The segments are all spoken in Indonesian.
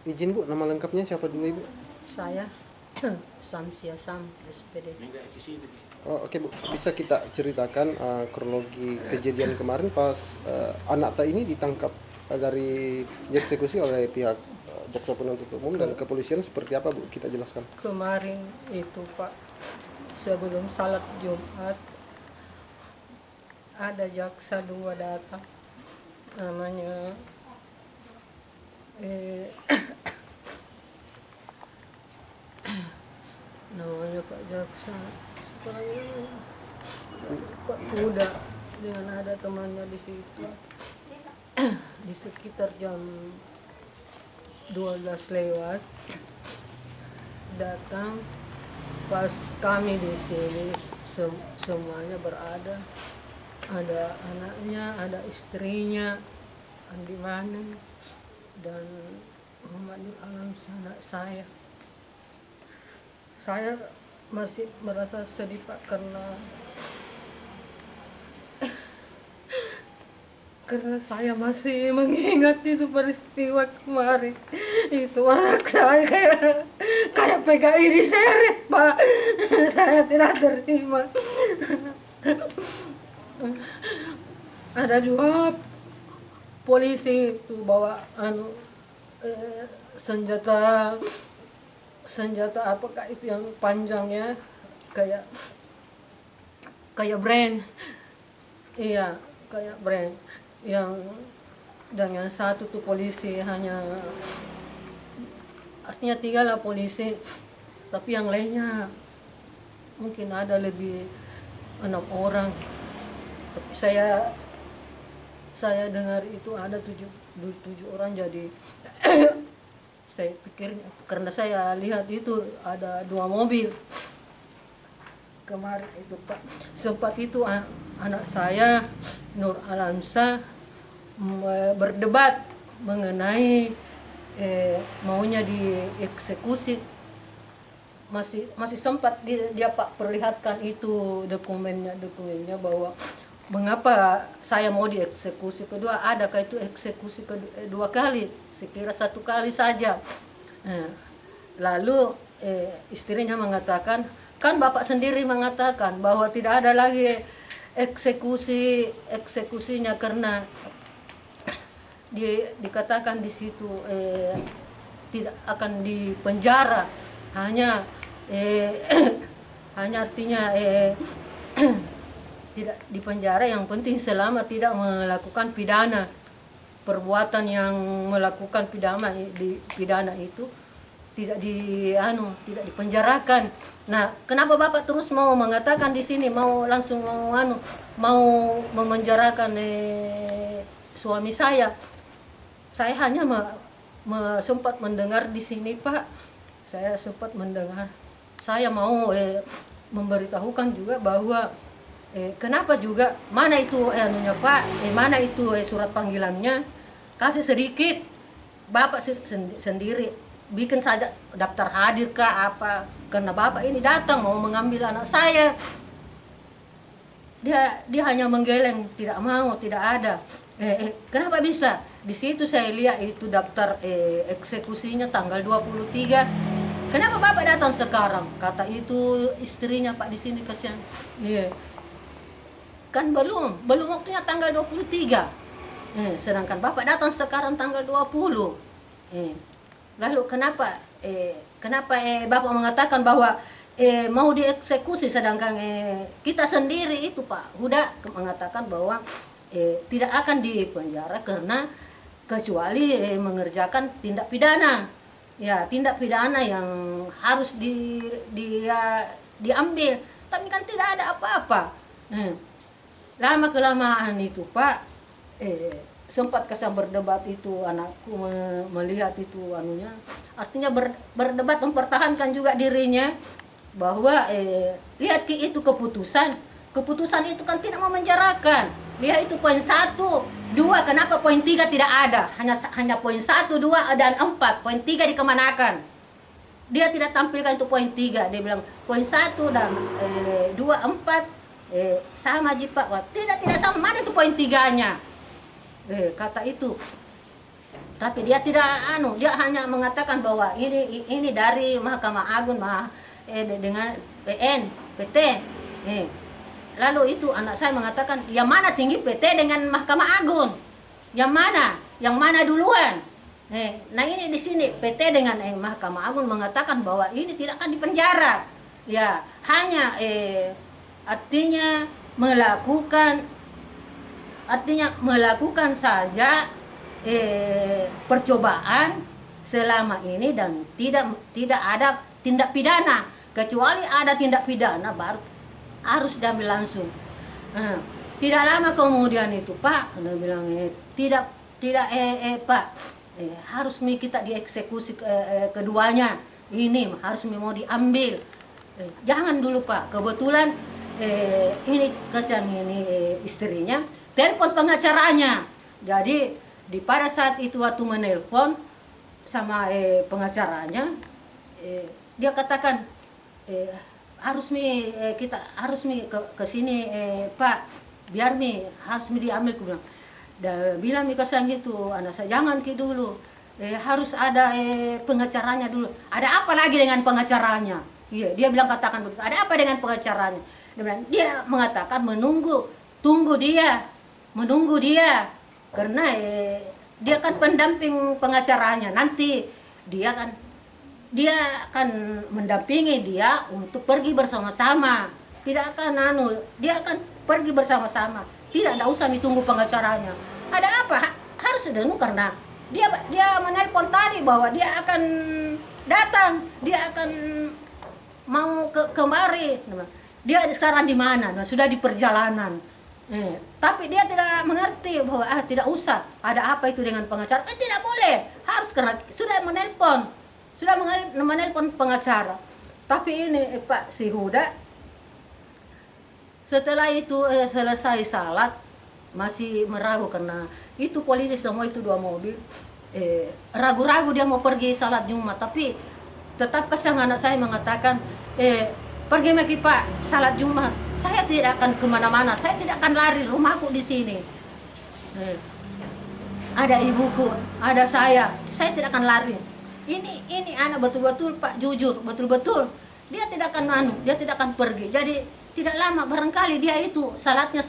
Izin Bu, nama lengkapnya siapa dulu Ibu? Saya Samsia Sam SPD. Oh, oke Bu, bisa kita ceritakan kronologi kejadian kemarin pas anak tak ini ditangkap dari dieksekusi oleh pihak jaksa penuntut umum dan kepolisian seperti apa Bu? Kita jelaskan. Kemarin itu Pak, sebelum salat Jumat ada jaksa dua datang, namanya namanya Pak Jaksa Pak Kuda, dengan ada temannya di situ. Di sekitar jam 12 lewat datang, pas kami di sini semuanya berada, ada anaknya, ada istrinya, Andi Maning dan Muhammadul Alam, anak saya. Saya masih merasa sedih Pak, karena saya masih mengingat itu peristiwa kemarin. Itu anak saya kayak PKI diseret Pak. Saya tidak terima. Ada dua polisi itu bawa senjata apakah itu yang panjangnya kayak brand. Iya, kayak brand. Dan yang satu tuh polisi, hanya artinya 3 lah polisi, tapi yang lainnya mungkin ada lebih 6 orang. Tapi saya dengar itu ada 7 orang, jadi saya pikir, karena saya lihat itu ada 2 mobil kemarin itu Pak. Sempat itu anak saya Nur Alamsa berdebat mengenai maunya dieksekusi. Masih sempat dia Pak perlihatkan itu dokumennya bahwa mengapa saya mau dieksekusi kedua, adakah itu eksekusi kedua kali, sekira 1 kali saja. Lalu istrinya mengatakan, kan Bapak sendiri mengatakan bahwa tidak ada lagi eksekusinya karena dikatakan di situ tidak akan dipenjara, hanya artinya tidak dipenjara, yang penting selama tidak melakukan pidana, perbuatan yang melakukan pidana itu tidak dipenjarakan. Nah, kenapa Bapak terus mau mengatakan di sini mau langsung mau memenjarakan suami saya? Saya hanya sempat mendengar di sini Pak. Saya sempat mendengar. Saya mau memberitahukan juga bahwa kenapa juga, mana itu Pak, mana itu surat panggilannya, kasih sedikit. Bapak sendiri bikin saja daftar hadir kah apa, karena Bapak ini datang mau mengambil anak saya. Dia hanya menggeleng, tidak mau, tidak ada. Kenapa bisa? Di situ saya lihat itu daftar eksekusinya tanggal 23. Kenapa Bapak datang sekarang? Kata itu istrinya Pak di sini, kasihan. Iya. Kan belum waktunya tanggal 23. Sedangkan Bapak datang sekarang tanggal 20. Lalu kenapa Bapak mengatakan bahwa mau dieksekusi, sedangkan kita sendiri itu Pak Huda mengatakan bahwa tidak akan dipenjara karena kecuali mengerjakan tindak pidana. Ya, tindak pidana yang harus diambil. Tapi kan tidak ada apa-apa. Lama kelamaan itu Pak sempat kesan berdebat itu, anakku melihat itu artinya berdebat, mempertahankan juga dirinya bahwa lihat itu keputusan itu kan tidak memenjarakan. Lihat itu poin 1, 2, kenapa poin 3 tidak ada? Hanya poin 1, 2 dan 4. Poin 3 dikemanakan? Dia tidak tampilkan itu poin 3. Dia bilang poin 1 dan 2, 4 sama aja Pak. Tidak sama, mana itu poin 3-nya? Kata itu. Tapi dia tidak dia hanya mengatakan bahwa ini dari Mahkamah Agung dengan PN PT. Lalu itu anak saya mengatakan, yang mana tinggi PT dengan Mahkamah Agung? Yang mana? Yang mana duluan? Nah ini di sini PT dengan Mahkamah Agung mengatakan bahwa ini tidak akan dipenjara. Ya, hanya artinya melakukan saja percobaan selama ini dan tidak ada tindak pidana. Kecuali ada tindak pidana baru harus diambil langsung. Tidak lama kemudian itu Pak, dia bilang tidak Pak, harus kita dieksekusi keduanya. Ini harus mau diambil. Jangan dulu Pak. Kebetulan ini kasihan ini istrinya telepon pengacaranya. Jadi pada saat itu waktu menelpon sama pengacaranya, dia katakan kita harus ke sini Pak, biar harus diambil. Aku bilang, bilang ke sang itu anak saya, jangan dulu, harus ada pengacaranya dulu. Ada apa lagi dengan pengacaranya? Iya, dia bilang katakan begitu. Ada apa dengan pengacaranya? Dia mengatakan tunggu dia karena dia kan pendamping pengacaranya. Nanti dia akan mendampingi dia untuk pergi bersama-sama. Dia akan pergi bersama-sama. Tidak usah ditunggu pengacaranya. Ada apa? Harus dulu karena dia menelpon tadi bahwa dia akan datang, dia akan mau kemari. Dia sekarang di mana? Sudah di perjalanan. Tapi dia tidak mengerti bahwa tidak usah. Ada apa itu dengan pengacara? Tidak boleh. Harus karena sudah menelpon pengacara. Tapi ini Pak si Huda setelah itu selesai salat masih meragu karena itu polisi semua itu 2 mobil. Ragu-ragu dia mau pergi salat Jumat, tapi tetap kesang anak saya mengatakan pergi lagi Pak salat Jumat. Saya tidak akan kemana-mana, saya tidak akan lari, rumahku di sini. Ada ibuku, ada saya tidak akan lari. Ini anak betul-betul Pak jujur, betul-betul dia tidak akan pergi. Jadi tidak lama barangkali dia itu salatnya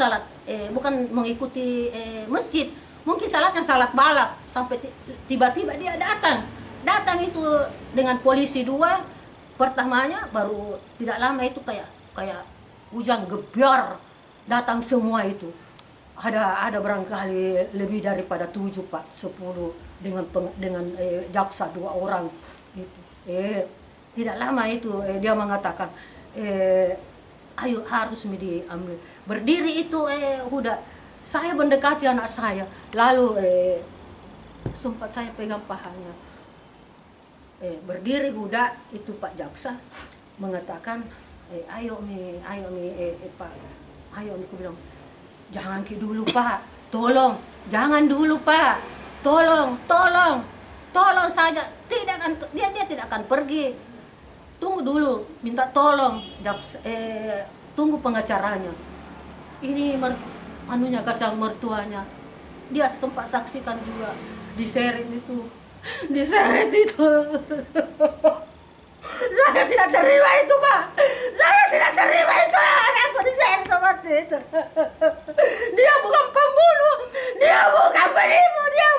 bukan mengikuti masjid, mungkin salatnya salat balap sampai tiba-tiba dia datang itu dengan polisi 2. Pertamanya baru tidak lama itu kayak hujan gebiar datang semua itu. Ada barangkali lebih daripada 7 Pak, 10 dengan jaksa 2 orang gitu. Tidak lama itu dia mengatakan ayo harus diambil. Berdiri itu Huda, saya mendekati anak saya, lalu sempat saya pegang pahanya. Berdiri Huda itu Pak jaksa mengatakan ayo Pak, ayo aku bilang jangan dulu Pak, tolong, jangan dulu Pak, tolong saja, dia tidak akan pergi, tunggu dulu, minta tolong jaksa, tunggu pengacaranya. Ini kasang mertuanya, dia sempat saksikan juga diseret itu. Saya tidak terima itu Pak, saya tidak terima itu anakku diseret seperti itu. Dia bukan pembunuh, dia bukan penipu, dia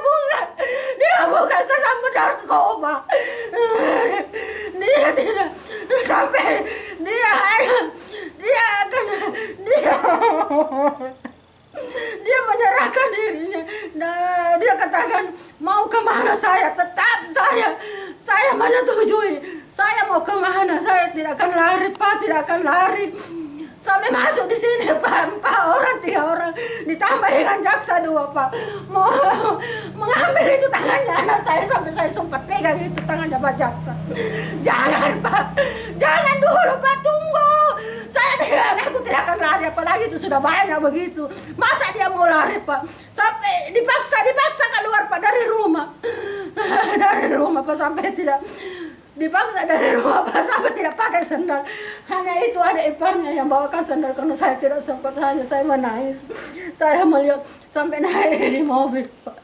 bukan kesambut narkoba. Dia tidak sampai dia menyerahkan dirinya. Nah, dia katakan mau kemana saya, tetap saya menyetujui. Saya mau kemana, saya tidak akan lari Pak, tidak akan lari. Sampai masuk di sini Pak, 4 orang, 3 orang, ditambah dengan jaksa 2 Pak, mau mengambil itu tangannya anak saya, sampai saya sempat pegang itu tangannya Pak jaksa. Jangan Pak, jangan dulu Pak, tunggu. Aku tidak akan lari, apalagi itu sudah banyak begitu. Masa dia mau lari Pak, sampai dipaksa keluar Pak dari rumah. Dari rumah Pak, sampai tidak dipaksa dari rumah Pak, sampai tidak pakai sandal. Hanya itu ada iparnya yang bawakan sandal karena saya tidak sempat, hanya saya menangis. Saya melihat sampai naik di mobil Pak.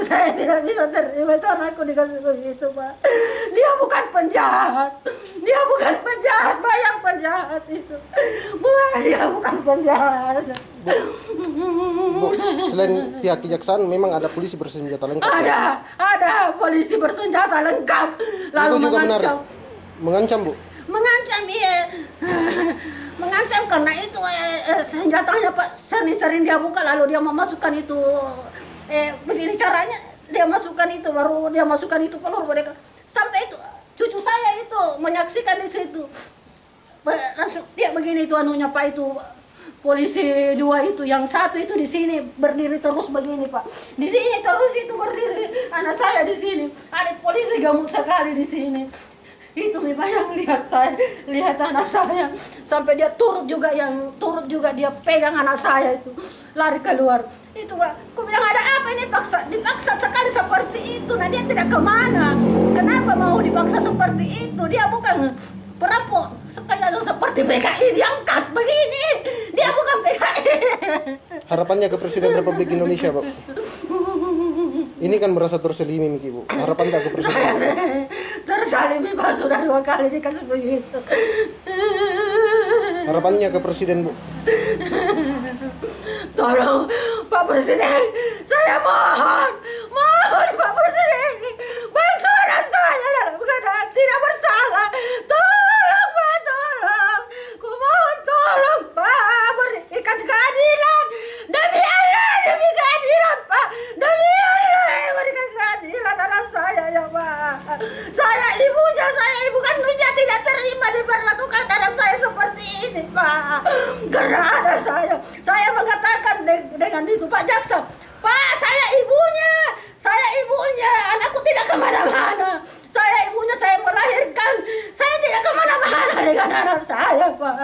Saya tidak bisa terima itu anakku dikasih begitu, Pak. Dia bukan penjahat. Dia bukan penjahat, Pak, yang penjahat itu. Dia bukan penjahat. Bu, selain pihak kejaksaan memang ada polisi bersenjata lengkap. Ada polisi bersenjata lengkap. Lalu Itu juga benar. mengancam. Mengancam, Bu. Mengancam, iya. Mengancam karena itu senjatanya, Pak, sering-sering dia buka lalu dia memasukkan itu begini caranya, dia masukkan itu, baru dia masukkan itu peluru mereka. Sampai itu cucu saya itu menyaksikan di situ. Langsung dia begini itu anunya, Pak, itu polisi dua itu, yang satu itu di sini berdiri terus begini, Pak. Di sini terus itu berdiri, anak saya di sini. Ada polisi gemuk sekali di sini. Itu Pak yang lihat saya, lihat anak saya, sampai dia turut juga dia pegang anak saya itu, lari keluar. Itu Pak, aku bilang ada apa ini, dipaksa sekali seperti itu. Nah dia tidak kemana, kenapa mau dipaksa seperti itu? Dia bukan perampok sekali seperti PKI diangkat begini, dia bukan PKI. Harapannya ke Presiden Republik Indonesia, Pak. Ini kan merasa terselimi, Miki, Bu. Harapan tak ke Presiden? Tersalimi, Pak, sudah 2 kali dikasih begitu. Harapannya ke Presiden, Bu. Tolong Pak Presiden, saya mohon Pak Presiden, bantu anak saya dalam keadaan tidak bersalah. Tolong Pak, tolong. Ku mohon tolong Pak, berikan keadilan. Demi Allah, demi keadilan Pak. Demi Allah, berikan keadilan anak saya ya Pak. Saya ibu kandungnya tidak terima diperlakukan anak saya seperti ini Pak. Karena ada saya mengatakan dengan itu Pak Jaksa, Pak, saya ibunya, anakku tidak kemana-mana. Saya ibunya, saya melahirkan, saya tidak kemana-mana dengan anak saya Pak.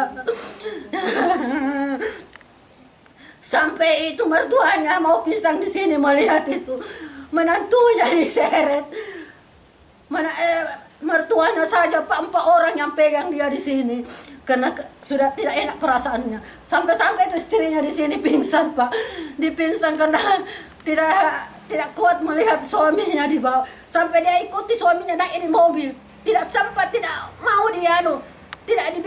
Sampai itu mertuanya mau pisang di sini melihat itu, menantunya diseret. Mertuanya saja Pak, 4 orang yang pegang dia di sini karena sudah tidak enak perasaannya. Sampai itu istrinya di sini pingsan Pak, dipingsan karena tidak kuat melihat suaminya di bawah. Sampai dia ikuti suaminya naik di mobil, tidak sempat, tidak mau dia tidak dibiarkan.